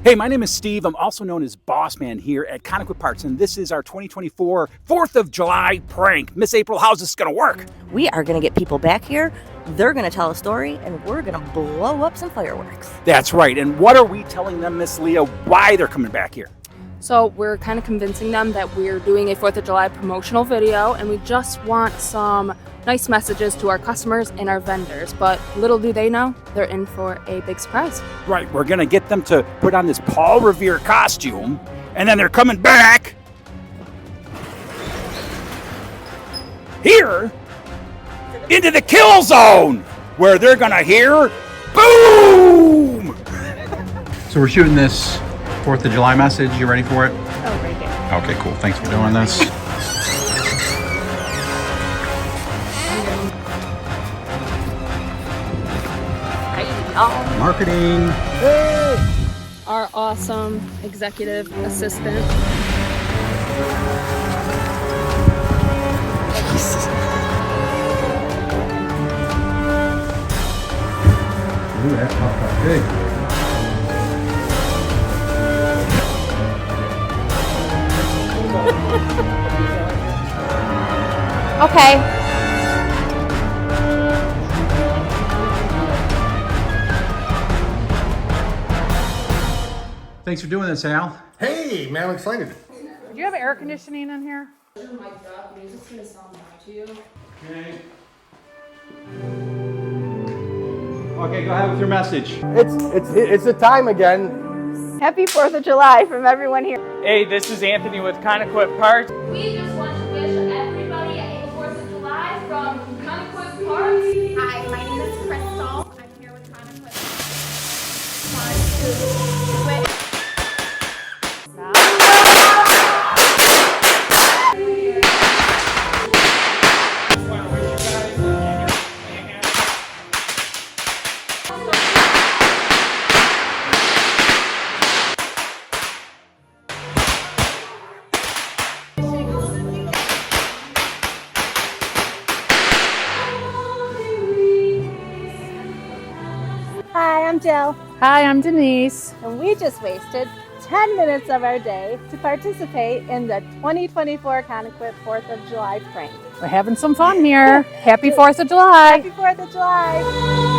Hey, my name is Steve. I'm also known as Bossman here at Conequip Parts, and this is our 2024 4th of July prank. Miss April, how's this going to work? We are going to get people back here, they're going to tell a story, and we're going to blow up some fireworks. That's right. And what are we telling them, Miss Leah, why they're coming back here? So we're kind of convincing them that we're doing a 4th of July promotional video, and we just want some nice messages to our customers and our vendors. But little do they know, they're in for a big surprise. Right, we're going to get them to put on this Paul Revere costume, and then they're coming back here into the kill zone, where they're going to hear boom! So we're shooting this 4th of July message. You ready for it? Oh, right here. Okay, cool. Thanks for doing this. Marketing. Our awesome executive assistant. Ooh, that popped up big. Okay. Thanks for doing this, Al. Hey, man, I'm excited. Do you have air conditioning in here? Okay, go ahead with your message. It's the time again. Happy 4th of July from everyone here. Hey, this is Anthony with Conequip Parts. We just want to wish everybody a 4th of July from Conequip Parts. Hi, my name is Crystal. I'm here with Conequip. Want to wish Hi, I'm Jill. Hi, I'm Denise. And we just wasted 10 minutes of our day to participate in the 2024 Conequip 4th of July prank. We're having some fun here. Happy 4th of July. Happy 4th of July.